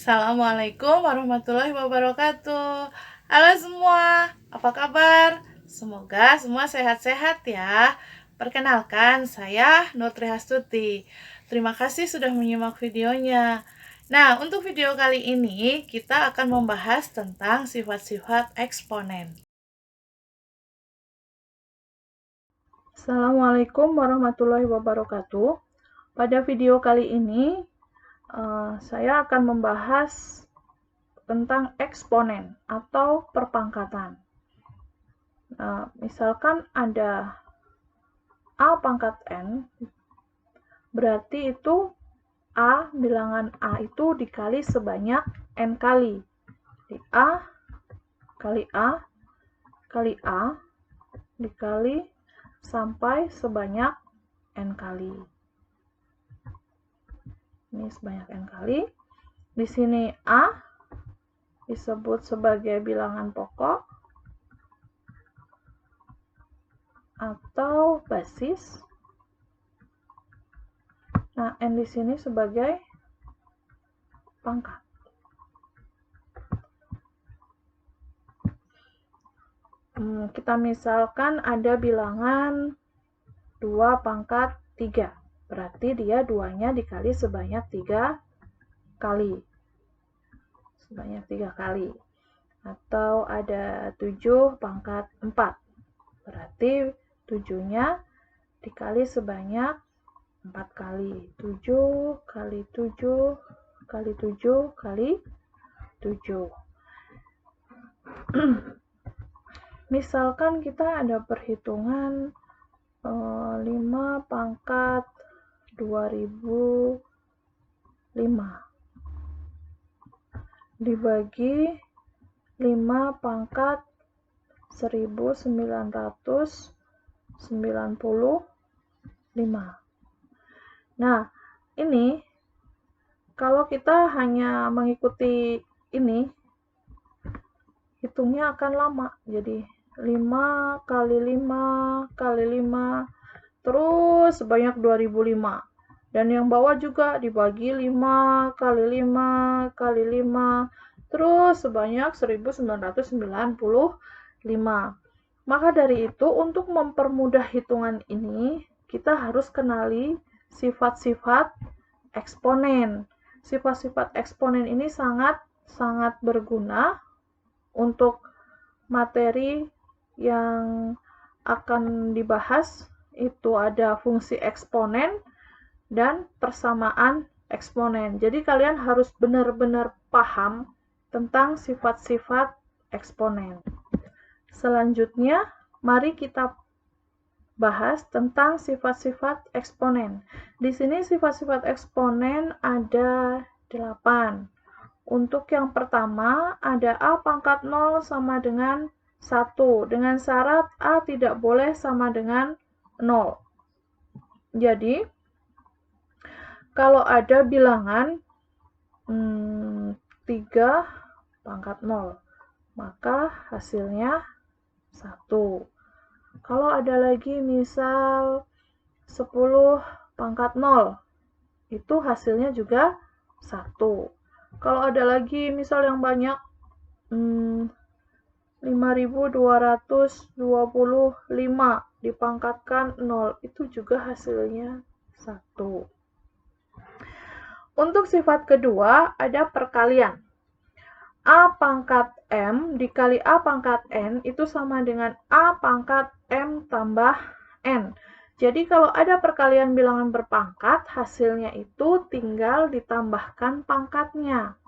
Assalamualaikum warahmatullahi wabarakatuh. Halo semua, apa kabar? Semoga semua sehat-sehat ya. Perkenalkan, saya Nutri Hastuti. Terima kasih sudah menyimak videonya. Nah, untuk video kali ini kita akan membahas tentang sifat-sifat eksponen. Assalamualaikum warahmatullahi wabarakatuh. Pada video kali ini saya akan membahas tentang eksponen atau perpangkatan. Misalkan ada A pangkat N, berarti itu A, bilangan A itu dikali sebanyak N kali. Di A kali A kali A dikali sampai sebanyak N kali. Ini sebanyak N kali. Di sini A disebut sebagai bilangan pokok atau basis. Nah, N di sini sebagai pangkat. Kita misalkan ada bilangan 2 pangkat 3. Berarti dia 2-nya dikali sebanyak 3 kali. Sebanyak 3 kali. Atau ada 7 pangkat 4. Berarti 7-nya dikali sebanyak 4 kali. 7 kali 7 kali 7 kali 7. Misalkan kita ada perhitungan 5 pangkat 2005 dibagi 5 pangkat 1995. Nah, ini kalau kita hanya mengikuti ini, hitungnya akan lama. Jadi 5 kali 5 kali 5 terus sebanyak 2005. Dan yang bawah juga dibagi 5 kali 5 kali 5 terus sebanyak 1995. Maka dari itu, untuk mempermudah hitungan ini, kita harus kenali sifat-sifat eksponen. Sifat-sifat eksponen ini sangat berguna untuk materi yang akan dibahas. Itu ada fungsi eksponen dan persamaan eksponen. Jadi kalian harus benar-benar paham tentang sifat-sifat eksponen. Selanjutnya, mari kita bahas tentang sifat-sifat eksponen. Di sini sifat-sifat eksponen ada 8. Untuk yang pertama, ada A pangkat 0 sama dengan 1. Dengan syarat A tidak boleh sama dengan 0. Jadi, kalau ada bilangan 3 pangkat 0, maka hasilnya 1. Kalau ada lagi misal 10 pangkat 0, itu hasilnya juga 1. Kalau ada lagi misal yang banyak 5225 dipangkatkan 0, itu juga hasilnya 1. Untuk sifat kedua ada perkalian. A pangkat M dikali A pangkat N itu sama dengan A pangkat M tambah N. Jadi kalau ada perkalian bilangan berpangkat, hasilnya itu tinggal ditambahkan pangkatnya.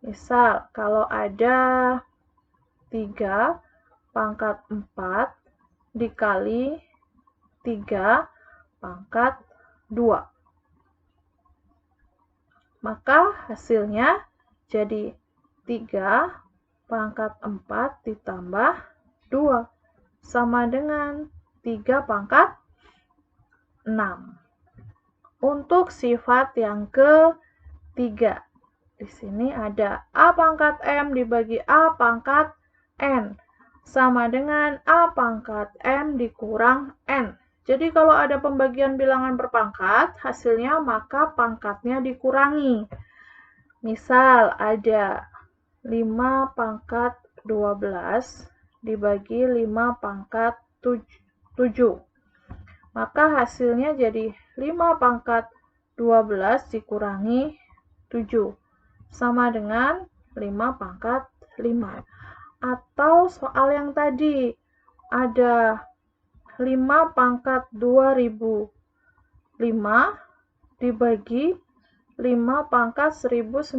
Misal, kalau ada 3 pangkat 4 dikali 3 pangkat 2. Maka hasilnya jadi 3 pangkat 4 ditambah 2 sama dengan 3 pangkat 6. Untuk sifat yang ketiga, di sini ada A pangkat M dibagi A pangkat N sama dengan A pangkat M dikurang N. Jadi kalau ada pembagian bilangan berpangkat, hasilnya maka pangkatnya dikurangi. Misal ada 5 pangkat 12 dibagi 5 pangkat 7. Maka hasilnya jadi 5 pangkat 12 dikurangi 7. Sama dengan 5 pangkat 5. Atau soal yang tadi, ada 5 pangkat 2005 dibagi 5 pangkat 1995.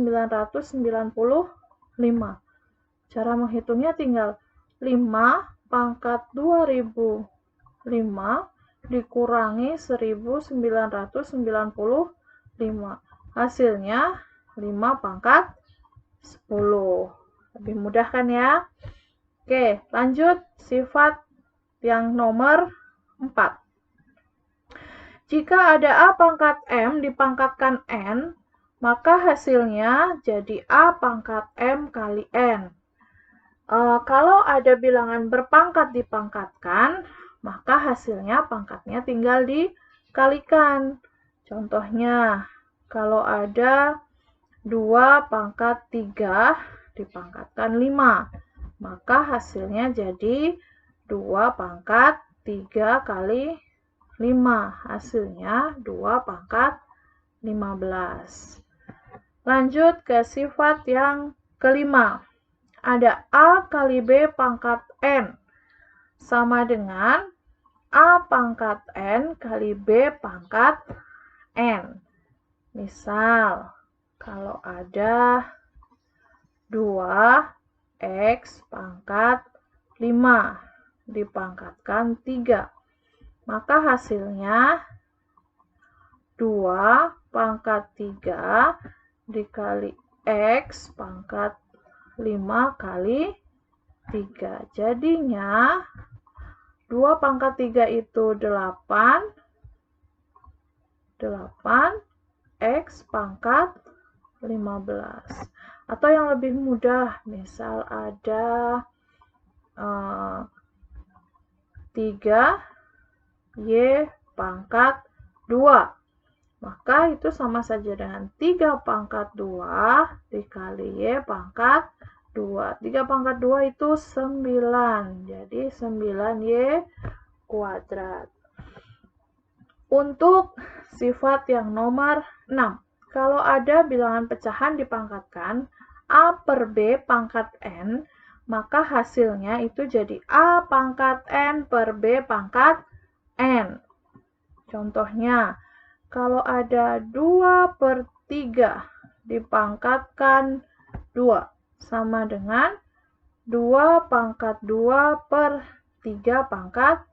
Cara menghitungnya tinggal 5 pangkat 2005 dikurangi 1995. Hasilnya 5 pangkat 10. Lebih mudah kan ya? Oke, lanjut sifat yang nomor 4. Jika ada A pangkat M dipangkatkan N, maka hasilnya jadi A pangkat M kali N. Kalau ada bilangan berpangkat dipangkatkan, maka hasilnya pangkatnya tinggal dikalikan. Contohnya, kalau ada 2 pangkat 3 dipangkatkan 5, maka hasilnya jadi 2 pangkat 3 kali 5. Hasilnya 2 pangkat 15. Lanjut ke sifat yang kelima. Ada A kali B pangkat N sama dengan A pangkat N kali B pangkat N. Misal, kalau ada 2x pangkat 5 dipangkatkan 3, maka hasilnya 2 pangkat 3 dikali x pangkat 5 kali 3. Jadinya 2 pangkat 3 itu 8 x pangkat 15. Atau yang lebih mudah, misal ada 3y pangkat 2. Maka itu sama saja dengan 3 pangkat 2 dikali y pangkat 2. 3 pangkat 2 itu 9. Jadi 9y kuadrat. Untuk sifat yang nomor 6. Kalau ada bilangan pecahan dipangkatkan A per B pangkat N, maka hasilnya itu jadi A pangkat N per B pangkat N. Contohnya, kalau ada 2 per 3 dipangkatkan 2, sama dengan 2 pangkat 2 per 3 pangkat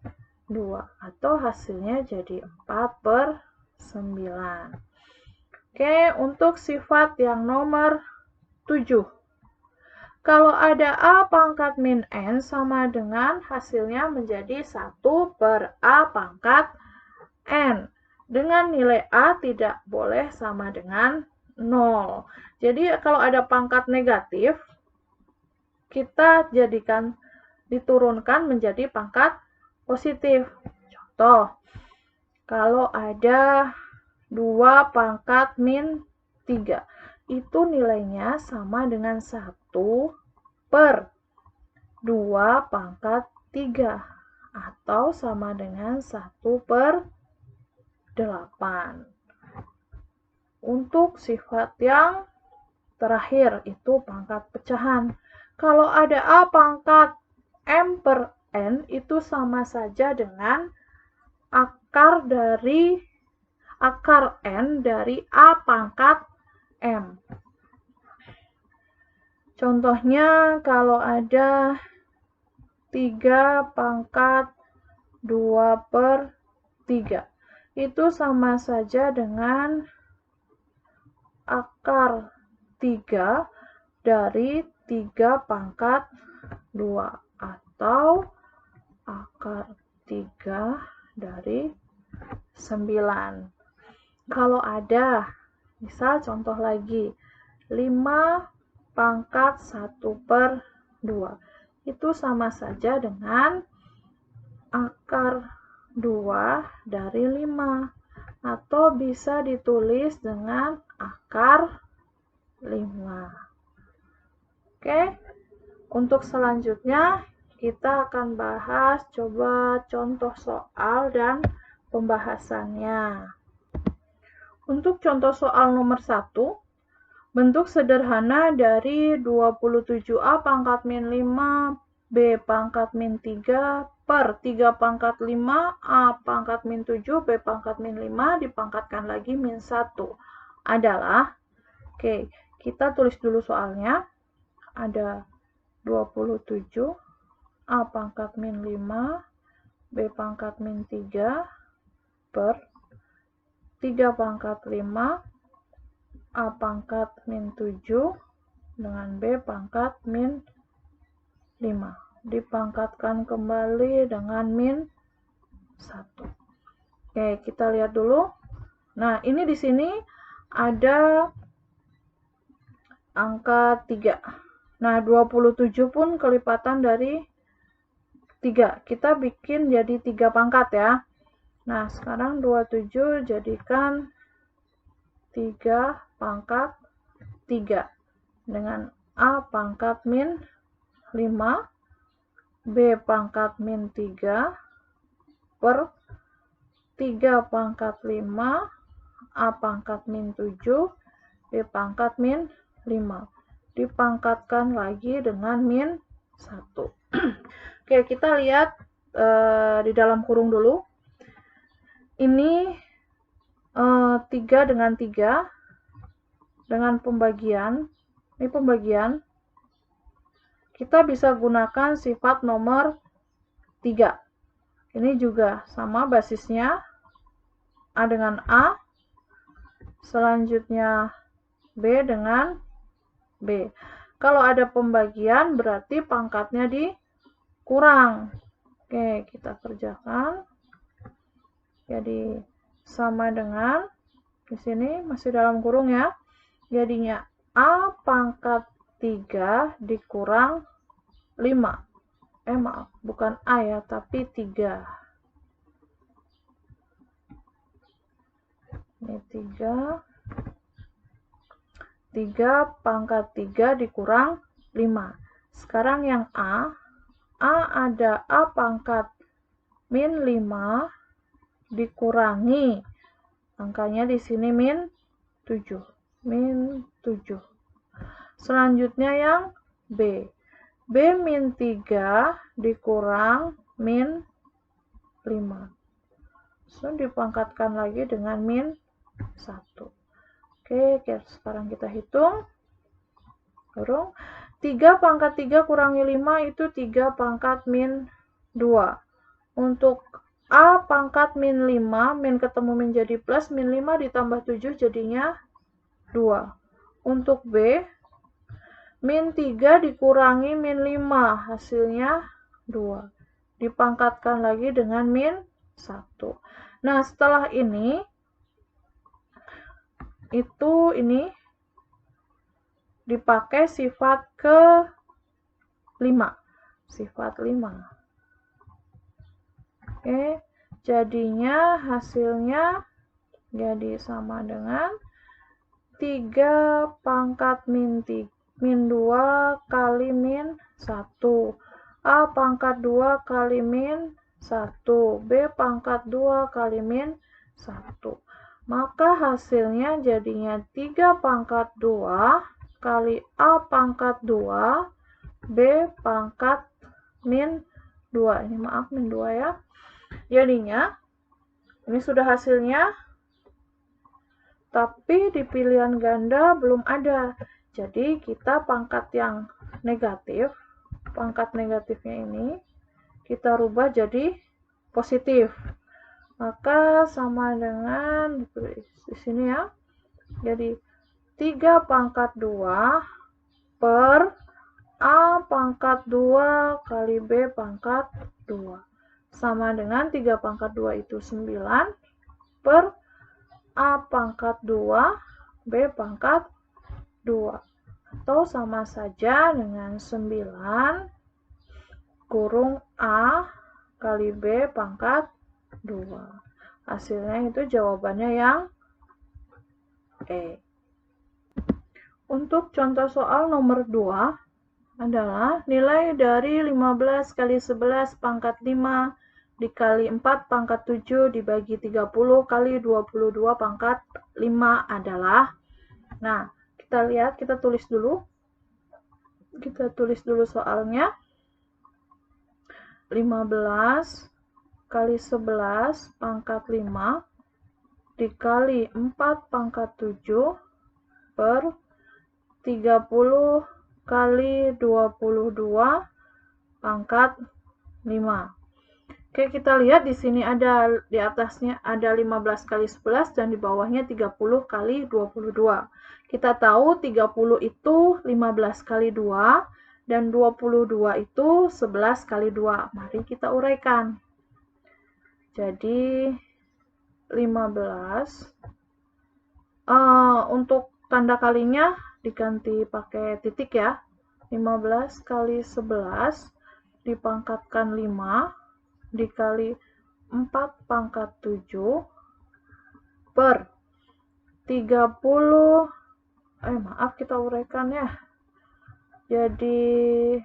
2. Atau hasilnya jadi 4 per 9. Oke, untuk sifat yang nomor 7. Kalau ada A pangkat min N sama dengan hasilnya menjadi 1 per A pangkat N. Dengan nilai A tidak boleh sama dengan 0. Jadi kalau ada pangkat negatif, kita jadikan diturunkan menjadi pangkat positif. Contoh, kalau ada 2 pangkat min 3, itu nilainya sama dengan 1 per 2 pangkat 3, atau sama dengan 1 per 8. Untuk sifat yang terakhir, itu pangkat pecahan. Kalau ada A pangkat M per N, itu sama saja dengan akar N dari A pangkat M. Contohnya, kalau ada 3 pangkat 2 per 3, itu sama saja dengan akar 3 dari 3 pangkat 2, atau akar 3 dari 9. Kalau ada, misal contoh lagi, 5 pangkat 1 per 2, itu sama saja dengan akar 2 dari 5, atau bisa ditulis dengan akar Oke, untuk selanjutnya kita akan bahas coba contoh soal dan pembahasannya. Untuk contoh soal nomor 1, bentuk sederhana dari 27A pangkat min 5 B pangkat min 3 per 3 pangkat 5 A pangkat min 7 B pangkat min 5 dipangkatkan lagi min 1 adalah, oke, kita tulis dulu soalnya. Ada 27 A pangkat min 5 B pangkat min 3 per 3 pangkat 5 A pangkat min 7 dengan B pangkat min 5. Dipangkatkan kembali dengan min 1. Oke, kita lihat dulu. Nah, ini di sini ada angka 3. Nah, 27 pun kelipatan dari 3. Kita bikin jadi 3 pangkat ya. Nah, sekarang 27 jadikan 3 pangkat 3 dengan A pangkat min 5 B pangkat min 3 per 3 pangkat 5 A pangkat min 7 B pangkat min 5 dipangkatkan lagi dengan min 1. Oke, kita lihat di dalam kurung dulu. Ini 3 dengan 3 dengan pembagian. Ini pembagian. Kita bisa gunakan sifat nomor 3. Ini juga sama basisnya. A dengan A. Selanjutnya B dengan B. Kalau ada pembagian berarti pangkatnya dikurang. Oke, kita kerjakan. Jadi sama dengan, di sini masih dalam kurung ya. Jadinya A pangkat 3 dikurang 5. Maaf, bukan A ya, tapi 3. Ini 3. 3 pangkat 3 dikurang 5. Sekarang yang A ada A pangkat min 5 dikurangi. Angkanya di sini min 7. Min 7. Selanjutnya yang B. B min 3 dikurang min 5. So, dipangkatkan lagi dengan min 1. Oke, sekarang kita hitung. Kurung. 3 pangkat 3 kurangi 5 itu 3 pangkat min 2. Untuk A pangkat min 5, min ketemu min jadi plus, min 5 ditambah 7 jadinya 2. Untuk B, min 3 dikurangi min 5, hasilnya 2. Dipangkatkan lagi dengan min 1. Nah, setelah ini, ini dipakai sifat ke 5. Sifat 5. Oke, jadinya hasilnya jadi sama dengan 3 pangkat min 2 kali min 1. A pangkat 2 kali min 1. B pangkat 2 kali min 1. Maka hasilnya jadinya 3 pangkat 2 kali A pangkat 2 B pangkat min 2. Ini maaf min 2 ya. Jadinya, ini sudah hasilnya, tapi di pilihan ganda belum ada. Jadi, kita pangkat yang negatif, pangkat negatifnya ini, kita rubah jadi positif. Maka sama dengan, di sini ya, jadi 3 pangkat 2 per A pangkat 2 kali B pangkat 2. Sama dengan 3 pangkat 2 itu 9 per A pangkat 2 B pangkat 2. Atau sama saja dengan 9 kurung A kali B pangkat 2. Hasilnya itu jawabannya yang E. Untuk contoh soal nomor 2 adalah nilai dari 15 kali 11 pangkat 5 dikali 4 pangkat 7 dibagi 30 kali 22 pangkat 5 adalah. Nah, kita lihat, kita tulis dulu. Kita tulis dulu soalnya. 15 kali 11 pangkat 5 dikali 4 pangkat 7 per 30 kali 22 pangkat 5. Oke, kita lihat di sini ada di atasnya ada 15 kali 11 dan di bawahnya 30 kali 22. Kita tahu 30 itu 15 kali 2 dan 22 itu 11 kali 2. Mari kita uraikan. Jadi 15 untuk tanda kalinya diganti pakai titik ya. 15 kali 11 dipangkatkan 5 dikali 4 pangkat 7 per 30, maaf kita uraikan ya. Jadi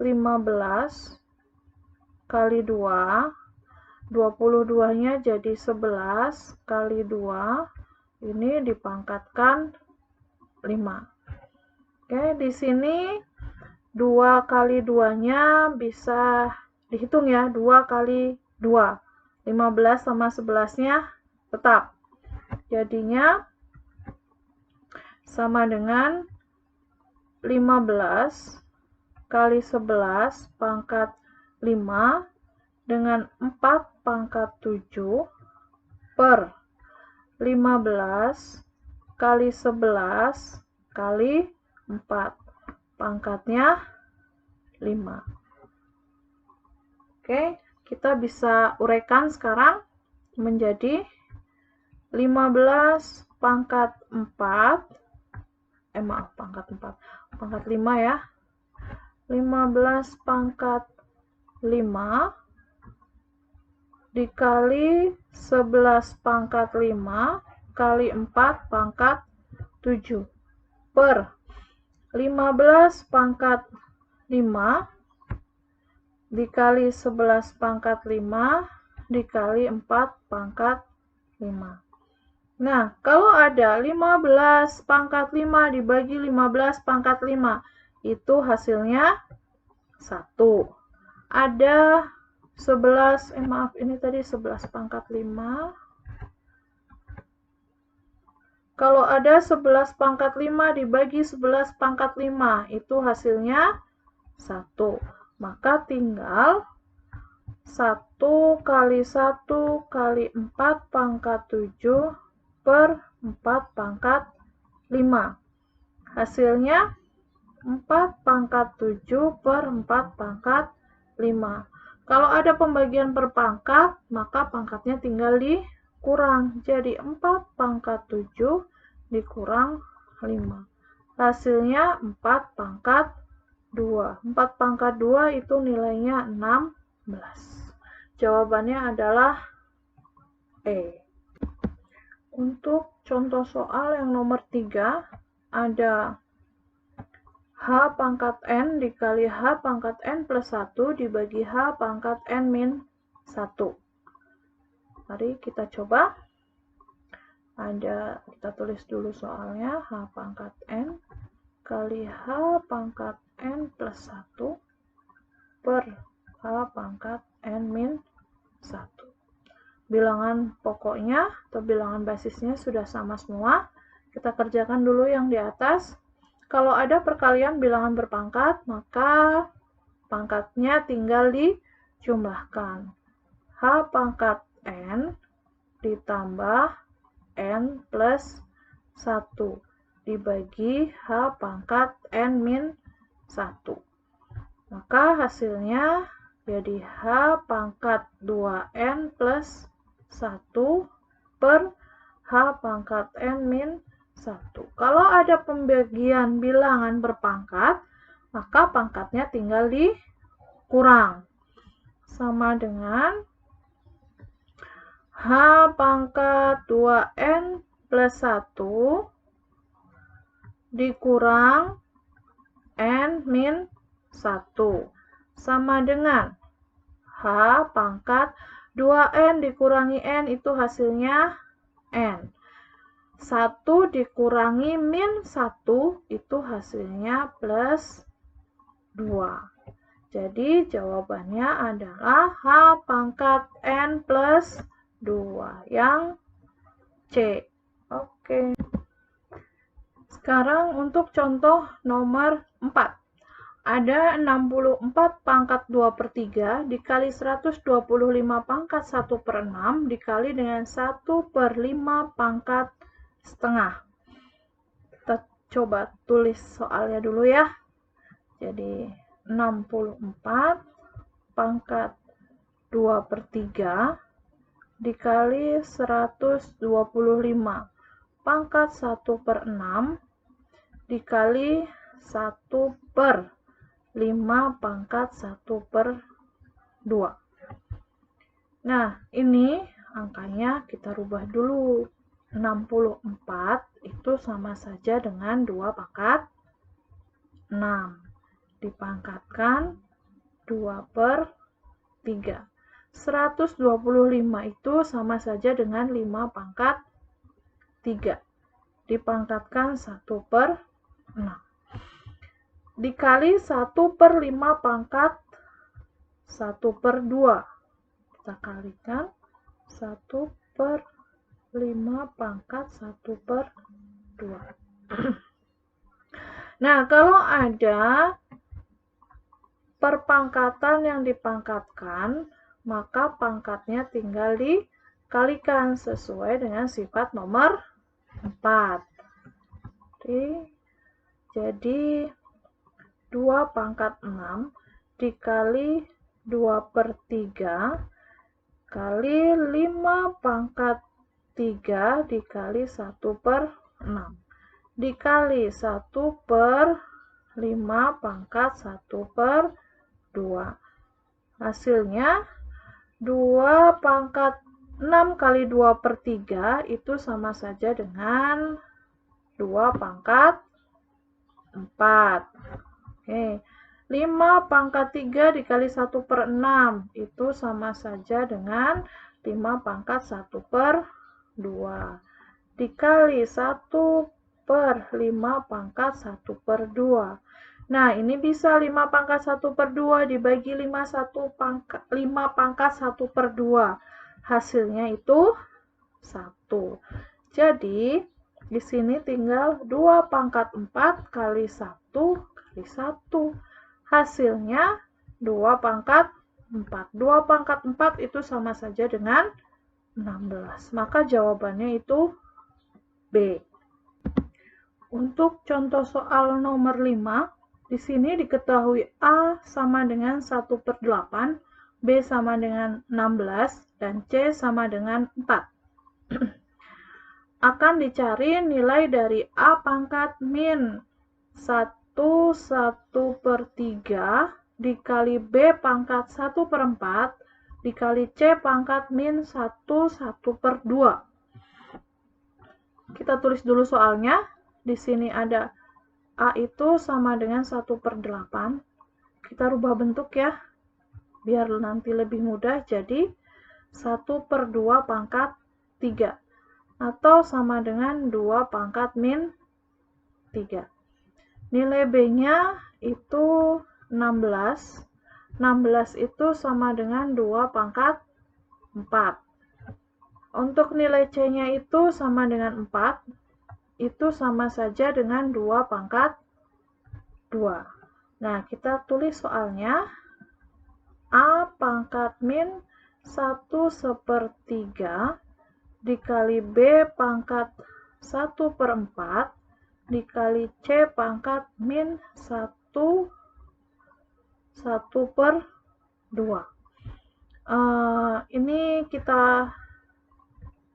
15 kali 2, 22-nya jadi 11 kali 2, ini dipangkatkan 5. Oke, di sini 2 kali 2-nya bisa dihitung ya, 2 kali 2. 15 sama 11-nya tetap. Jadinya sama dengan 15 kali 11 pangkat 5 dengan 4 pangkat 7 per 15 kali 11 kali 4. Pangkatnya 5. Oke, kita bisa uraikan sekarang menjadi 15 pangkat 4, pangkat 5 ya. 15 pangkat 5 dikali 11 pangkat 5 kali 4 pangkat 7 per 15 pangkat 5 dikali 11 pangkat 5 dikali 4 pangkat 5. Nah, kalau ada 15 pangkat 5 dibagi 15 pangkat 5, itu hasilnya 1. Ada 11, ini tadi 11 pangkat 5. Kalau ada 11 pangkat 5 dibagi 11 pangkat 5, itu hasilnya 1. Maka tinggal 1 kali 1 kali 4 pangkat 7 per 4 pangkat 5. Hasilnya 4 pangkat 7 per 4 pangkat 5. Kalau ada pembagian per pangkat, maka pangkatnya tinggal dikurang. Jadi 4 pangkat 7 dikurang 5. Hasilnya 4 pangkat 2. 4 pangkat 2 itu nilainya 16. Jawabannya adalah E. Untuk contoh soal yang nomor 3, ada H pangkat N dikali H pangkat N plus 1 dibagi H pangkat N min 1. Mari kita coba. Kita tulis dulu soalnya. H pangkat N kali H pangkat N plus 1 per H pangkat N min 1. Bilangan pokoknya atau bilangan basisnya sudah sama semua. Kita kerjakan dulu yang di atas. Kalau ada perkalian bilangan berpangkat, maka pangkatnya tinggal dijumlahkan. H pangkat N ditambah N plus 1 dibagi H pangkat N min 1. Maka hasilnya jadi H pangkat 2N plus 1 per H pangkat N min 1. Kalau ada pembagian bilangan berpangkat, maka pangkatnya tinggal dikurang. Sama dengan H pangkat 2N plus 1 dikurang N min 1 sama dengan H pangkat 2N dikurangi N itu hasilnya N. 1 dikurangi min 1 itu hasilnya plus 2. Jadi jawabannya adalah H pangkat N plus 2 yang C. Oke. Sekarang untuk contoh nomor 4. Ada 64 pangkat 2/3 dikali 125 pangkat 1/6 dikali dengan 1/5 pangkat setengah. Kita coba tulis soalnya dulu ya. Jadi 64 pangkat 2/3 dikali 125 pangkat 1/6 dikali 1/5 pangkat 1/2. Nah, ini angkanya kita rubah dulu. 64 itu sama saja dengan 2 pangkat 6. Dipangkatkan 2/3. 125 itu sama saja dengan 5 pangkat 3. Dipangkatkan 1/6. Dikali 1/5 pangkat 1/2. Kita kalikan 1/5 pangkat 1/2. Nah, kalau ada perpangkatan yang dipangkatkan, maka pangkatnya tinggal dikalikan sesuai dengan sifat nomor 4. Jadi 2 pangkat 6 dikali 2/3 kali 5 pangkat 3 dikali 1/6 dikali 1/5 pangkat 1/2. Hasilnya 2 pangkat 6 kali 2/3 itu sama saja dengan 2 pangkat 4. Oke. 5 pangkat 3 dikali 1/6 itu sama saja dengan 5 pangkat 1/2 dikali 1/5 pangkat 1/2. Nah, ini bisa 5 pangkat 1/2 dibagi 5 pangkat 1/2. Hasilnya itu 1. Jadi, di sini tinggal 2 pangkat 4 kali 1 kali 1. Hasilnya 2 pangkat 4. 2 pangkat 4 itu sama saja dengan 16. Maka jawabannya itu B. Untuk contoh soal nomor 5, di sini diketahui A sama dengan 1/8, B sama dengan 16, dan C sama dengan 4. Akan dicari nilai dari A pangkat min 1/3 dikali B pangkat 1/4 dikali C pangkat min 1/2. Kita tulis dulu soalnya. Di sini ada A itu sama dengan 1/8. Kita rubah bentuk ya, biar nanti lebih mudah. Jadi 1/2 pangkat 3. Atau sama dengan 2 pangkat min 3. Nilai B-nya itu 16. 16 itu sama dengan 2 pangkat 4. Untuk nilai C-nya itu sama dengan 4. Itu sama saja dengan 2 pangkat 2. Nah, kita tulis soalnya. A pangkat min 1/3 dikali B pangkat 1/4 dikali C pangkat min 1/2. Ini kita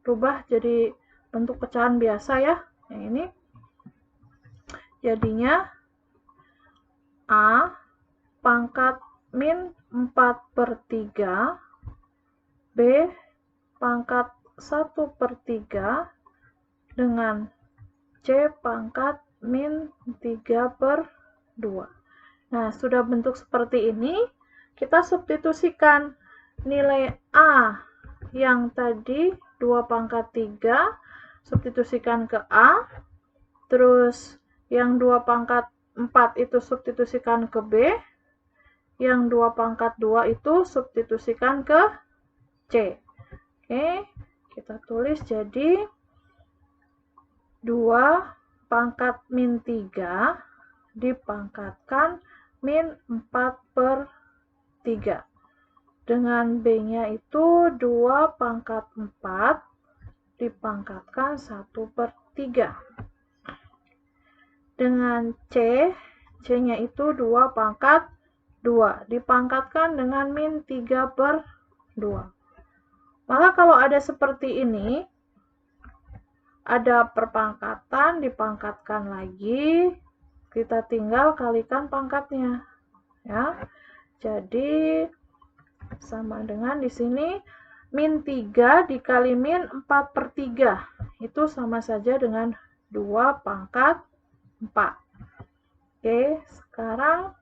rubah jadi bentuk pecahan biasa ya. Yang ini jadinya A pangkat min 4/3 B pangkat 1/3 dengan C pangkat min 3/2. Nah, sudah bentuk seperti ini, kita substitusikan nilai A yang tadi 2/3, substitusikan ke A, terus yang 2/4 itu substitusikan ke B, yang 2/2 itu substitusikan ke C. Oke, kita tulis jadi 2/-3 dipangkatkan min 4/3. Dengan B-nya itu 2/4 dipangkatkan 1/3. Dengan C-nya itu 2/2 dipangkatkan dengan min 3/2. Maka kalau ada seperti ini, ada perpangkatan, dipangkatkan lagi, kita tinggal kalikan pangkatnya. Ya. Jadi sama dengan di sini min 3 dikali min 4/3. Itu sama saja dengan 2/4. Oke, sekarang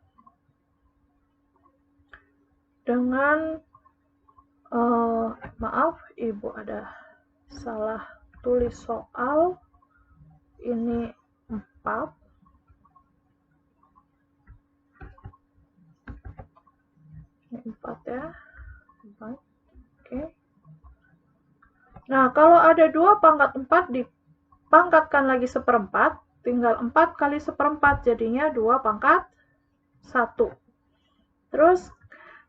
dengan maaf, Ibu ada salah tulis soal. Ini 4. Ini 4 ya. 4. Oke. Nah, kalau ada 2/4 dipangkatkan lagi 1/4, tinggal 4 kali 1/4, jadinya 2/1. Terus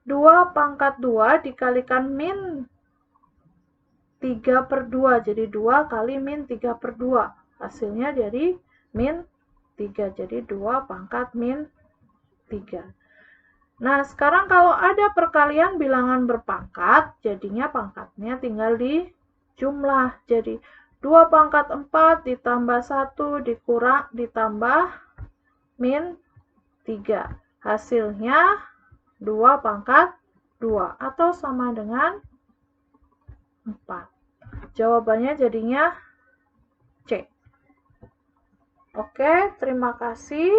2/2 dikalikan min 3/2, jadi 2 kali min 3/2. Hasilnya jadi min 3, jadi 2/min3. Nah, sekarang kalau ada perkalian bilangan berpangkat, jadinya pangkatnya tinggal dijumlah. Jadi 2/4 ditambah 1 dikurang ditambah min 3. Hasilnya 2/2 atau sama dengan 4. Jawabannya jadinya C. Oke, terima kasih.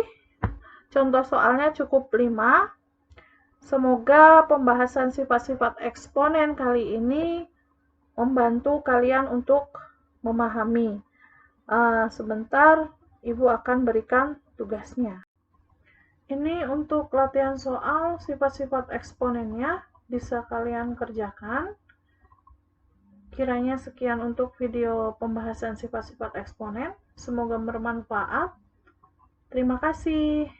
Contoh soalnya cukup 5. Semoga pembahasan sifat-sifat eksponen kali ini membantu kalian untuk memahami. Sebentar, Ibu akan berikan tugasnya. Ini untuk latihan soal sifat-sifat eksponennya, bisa kalian kerjakan. Kiranya sekian untuk video pembahasan sifat-sifat eksponen. Semoga bermanfaat. Terima kasih.